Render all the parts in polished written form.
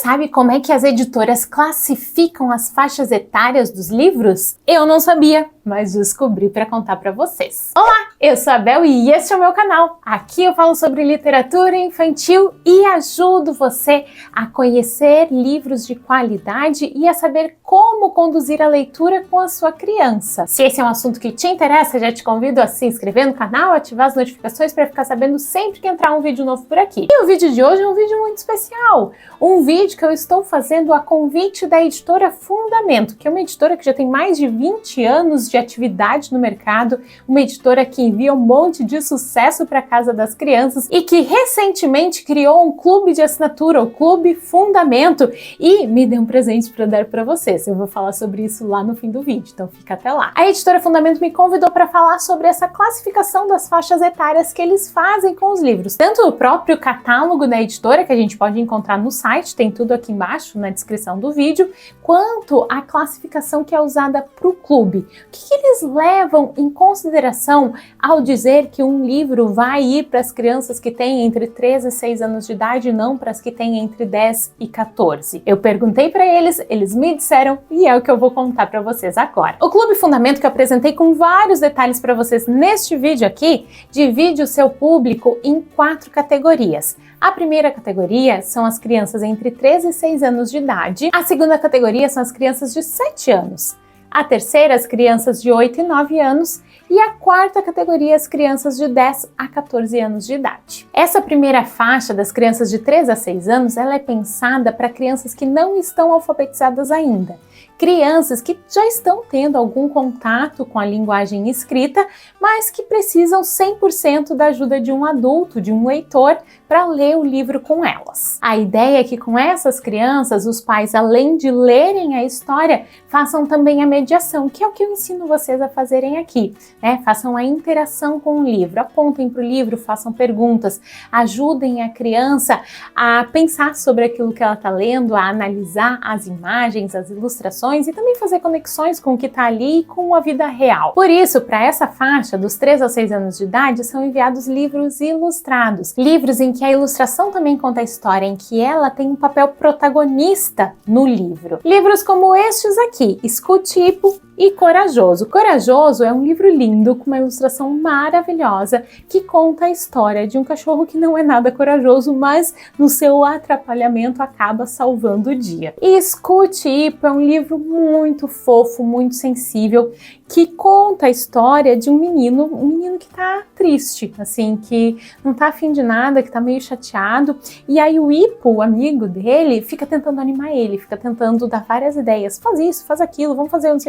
sabe como é que as editoras classificam as faixas etárias dos livros? Eu não sabia, mas descobri para contar para vocês. Olá, eu sou a Bel e este é o meu canal. Aqui eu falo sobre literatura infantil e ajudo você a conhecer livros de qualidade e a saber como conduzir a leitura com a sua criança. Se esse é um assunto que te interessa, já te convido a se inscrever no canal, ativar as notificações para ficar sabendo sempre que entrar um vídeo novo por aqui. E o vídeo de hoje é um vídeo muito especial. Um vídeo que eu estou fazendo a convite da editora Fundamento, que é uma editora que já tem mais de 20 anos de atividade no mercado, uma editora que envia um monte de sucesso para a casa das crianças e que recentemente criou um clube de assinatura, o Clube Fundamento, e me deu um presente para dar para vocês. Eu vou falar sobre isso lá no fim do vídeo, então fica até lá. A editora Fundamento me convidou para falar sobre essa classificação das faixas etárias que eles fazem com os livros. Tanto o próprio catálogo da editora, que a gente pode encontrar no site, tem tudo aqui embaixo na descrição do vídeo, quanto a classificação que é usada para o clube. O que eles levam em consideração ao dizer que um livro vai ir para as crianças que têm entre 3 e 6 anos de idade e não para as que têm entre 10 e 14? Eu perguntei para eles me disseram e é o que eu vou contar para vocês agora. O Clube Fundamento, que eu apresentei com vários detalhes para vocês neste vídeo aqui, divide o seu público em 4 categorias. A primeira categoria são as crianças entre 3 e 6 anos de idade. A segunda categoria são as crianças de 7 anos. A terceira, as crianças de 8 e 9 anos. E a quarta categoria, as crianças de 10 a 14 anos de idade. Essa primeira faixa das crianças de 3 a 6 anos, ela é pensada para crianças que não estão alfabetizadas ainda. Crianças que já estão tendo algum contato com a linguagem escrita, mas que precisam 100% da ajuda de um adulto, de um leitor, para ler o livro com elas. A ideia é que com essas crianças, os pais, além de lerem a história, façam também a mediação, que é o que eu ensino vocês a fazerem aqui, né? Façam a interação com o livro, apontem para o livro, façam perguntas, ajudem a criança a pensar sobre aquilo que ela está lendo, a analisar as imagens, as ilustrações, e também fazer conexões com o que está ali e com a vida real. Por isso, para essa faixa, dos 3 aos 6 anos de idade, são enviados livros ilustrados. Livros em que a ilustração também conta a história, em que ela tem um papel protagonista no livro. Livros como estes aqui, Escute Hippo e Corajoso. Corajoso é um livro lindo, com uma ilustração maravilhosa, que conta a história de um cachorro que não é nada corajoso, mas no seu atrapalhamento acaba salvando o dia. E Escute Hippo é um livro muito fofo, muito sensível, que conta a história de um menino que tá triste, assim, que não tá afim de nada, que tá meio chateado, e aí o Hippo, o amigo dele, fica tentando animar ele, fica tentando dar várias ideias, faz isso, faz aquilo, vamos fazer não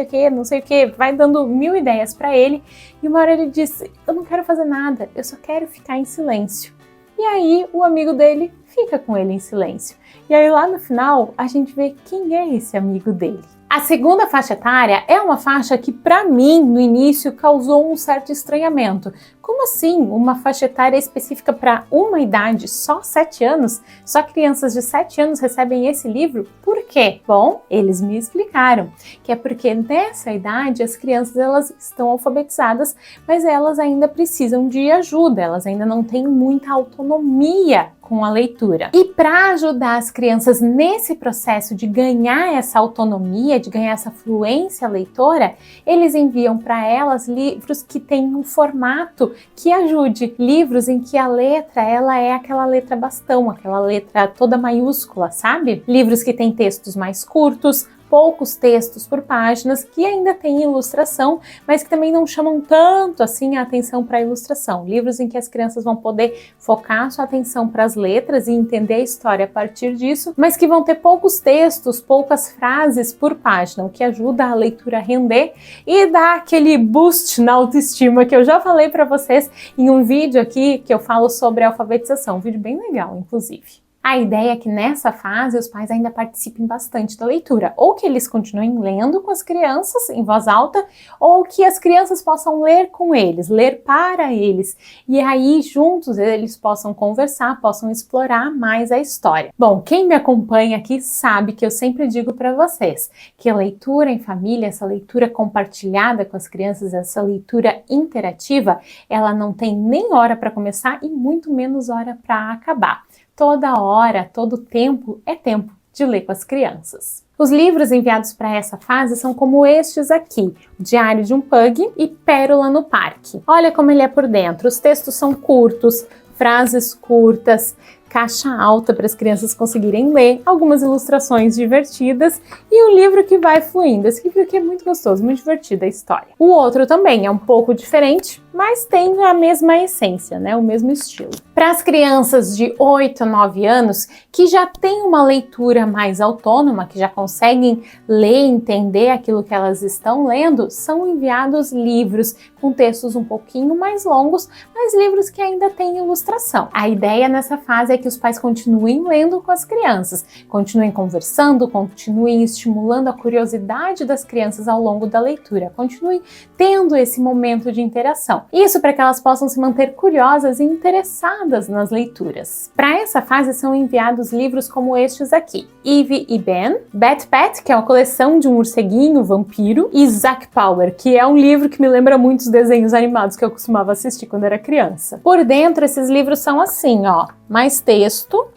sei o que, vai dando 1000 ideias para ele, e uma hora ele diz, eu não quero fazer nada, eu só quero ficar em silêncio. E aí o amigo dele fica com ele em silêncio. E aí lá no final a gente vê quem é esse amigo dele. A segunda faixa etária é uma faixa que, para mim, no início, causou um certo estranhamento. Como assim? Uma faixa etária específica para uma idade, só 7 anos? Só crianças de 7 anos recebem esse livro? Por quê? Bom, eles me explicaram que é porque nessa idade as crianças elas estão alfabetizadas, mas elas ainda precisam de ajuda, elas ainda não têm muita autonomia com a leitura. E para ajudar as crianças nesse processo de ganhar essa autonomia, de ganhar essa fluência leitora, eles enviam para elas livros que têm um formato que ajude. Livros em que a letra, ela é aquela letra bastão, aquela letra toda maiúscula, sabe? Livros que têm textos mais curtos, poucos textos por páginas, que ainda tem ilustração, mas que também não chamam tanto assim a atenção para a ilustração. Livros em que as crianças vão poder focar sua atenção para as letras e entender a história a partir disso, mas que vão ter poucos textos, poucas frases por página, o que ajuda a leitura a render e dá aquele boost na autoestima que eu já falei para vocês em um vídeo aqui que eu falo sobre alfabetização, um vídeo bem legal, inclusive. A ideia é que nessa fase os pais ainda participem bastante da leitura, ou que eles continuem lendo com as crianças em voz alta, ou que as crianças possam ler com eles, ler para eles, e aí juntos eles possam conversar, possam explorar mais a história. Bom, quem me acompanha aqui sabe que eu sempre digo para vocês que a leitura em família, essa leitura compartilhada com as crianças, essa leitura interativa, ela não tem nem hora para começar e muito menos hora para acabar. Toda hora, todo tempo é tempo de ler com as crianças. Os livros enviados para essa fase são como estes aqui, Diário de um Pug e Pérola no Parque. Olha como ele é por dentro, os textos são curtos, frases curtas, caixa alta para as crianças conseguirem ler, algumas ilustrações divertidas e um livro que vai fluindo. Esse livro aqui é muito gostoso, muito divertido a história. O outro também é um pouco diferente, mas tem a mesma essência, né? O mesmo estilo. Para as crianças de 8 a 9 anos, que já têm uma leitura mais autônoma, que já conseguem ler e entender aquilo que elas estão lendo, são enviados livros com textos um pouquinho mais longos, mas livros que ainda têm ilustração. A ideia nessa fase é que os pais continuem lendo com as crianças, continuem conversando, continuem estimulando a curiosidade das crianças ao longo da leitura, continuem tendo esse momento de interação. Isso para que elas possam se manter curiosas e interessadas nas leituras. Para essa fase são enviados livros como estes aqui, Eve e Ben, Bat Pat, que é uma coleção de um morceguinho vampiro, e Zack Power, que é um livro que me lembra muito os desenhos animados que eu costumava assistir quando era criança. Por dentro, esses livros são assim, ó, mais texto,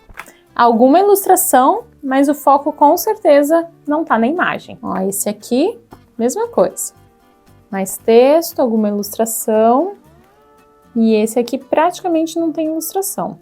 alguma ilustração, mas o foco com certeza não tá na imagem. Ó, esse aqui, mesma coisa. Mais texto, alguma ilustração, e esse aqui praticamente não tem ilustração.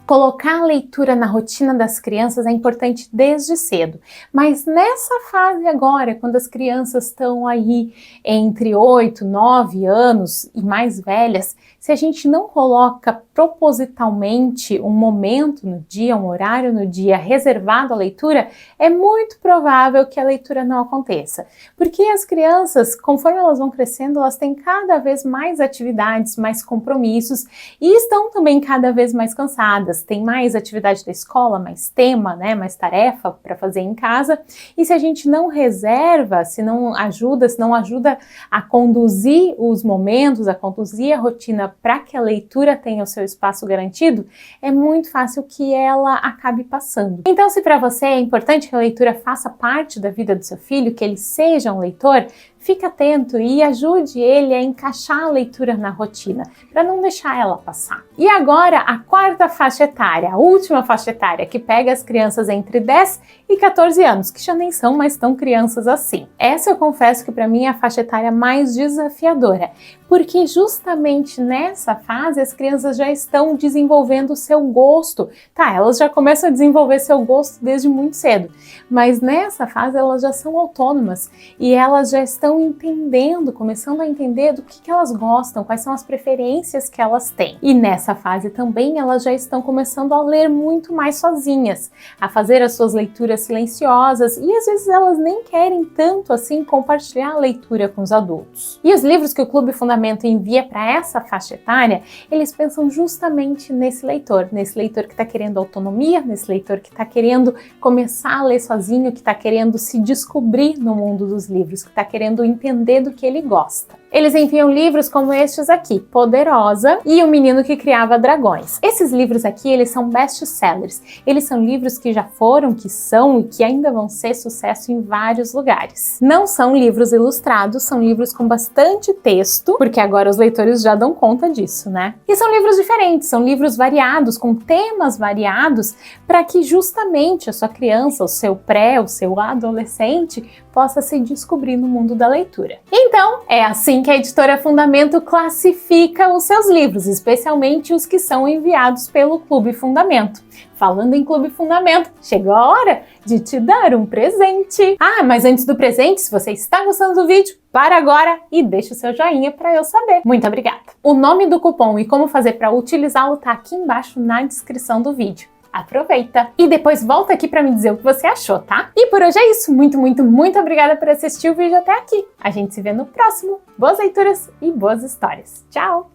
Colocar a leitura na rotina das crianças é importante desde cedo, mas nessa fase agora, quando as crianças estão aí entre 8, 9 anos e mais velhas, se a gente não coloca propositalmente um momento no dia, um horário no dia reservado à leitura, é muito provável que a leitura não aconteça. Porque as crianças, conforme elas vão crescendo, elas têm cada vez mais atividades, mais compromissos e estão também cada vez mais cansadas. Tem mais atividade da escola, mais tema, né, mais tarefa para fazer em casa. E se a gente não reserva, se não ajuda a conduzir os momentos, a conduzir a rotina para que a leitura tenha o seu espaço garantido, é muito fácil que ela acabe passando. Então, se para você é importante que a leitura faça parte da vida do seu filho, que ele seja um leitor, fique atento e ajude ele a encaixar a leitura na rotina, para não deixar ela passar. E agora, a quarta faixa etária, a última faixa etária, que pega as crianças entre 10 e 14 anos, que já nem são mais tão crianças assim. Essa eu confesso que para mim é a faixa etária mais desafiadora, porque justamente nessa fase as crianças já estão desenvolvendo o seu gosto. Tá, elas já começam a desenvolver seu gosto desde muito cedo, mas nessa fase elas já são autônomas e elas já estão entendendo, começando a entender do que elas gostam, quais são as preferências que elas têm. E nessa fase também elas já estão começando a ler muito mais sozinhas, a fazer as suas leituras silenciosas e às vezes elas nem querem tanto assim compartilhar a leitura com os adultos. E os livros que o Clube Fundamento envia para essa faixa etária, eles pensam justamente nesse leitor que está querendo autonomia, nesse leitor que está querendo começar a ler sozinho, que está querendo se descobrir no mundo dos livros, que está querendo entender do que ele gosta. Eles enviam livros como estes aqui, Poderosa e O Menino que Criava Dragões. Esses livros aqui, eles são best-sellers. Eles são livros que já foram, que são e que ainda vão ser sucesso em vários lugares. Não são livros ilustrados, são livros com bastante texto, porque agora os leitores já dão conta disso, né? E são livros diferentes, são livros variados, com temas variados, para que justamente a sua criança, o seu pré, o seu adolescente, possa se descobrir no mundo da leitura. Então, é assim que a editora Fundamento classifica os seus livros, especialmente os que são enviados pelo Clube Fundamento. Falando em Clube Fundamento, chegou a hora de te dar um presente. Ah, mas antes do presente, se você está gostando do vídeo, para agora e deixa o seu joinha para eu saber. Muito obrigada! O nome do cupom e como fazer para utilizá-lo está aqui embaixo na descrição do vídeo. Aproveita! E depois volta aqui para me dizer o que você achou, tá? E por hoje é isso. Muito obrigada por assistir o vídeo até aqui. A gente se vê no próximo. Boas leituras e boas histórias. Tchau!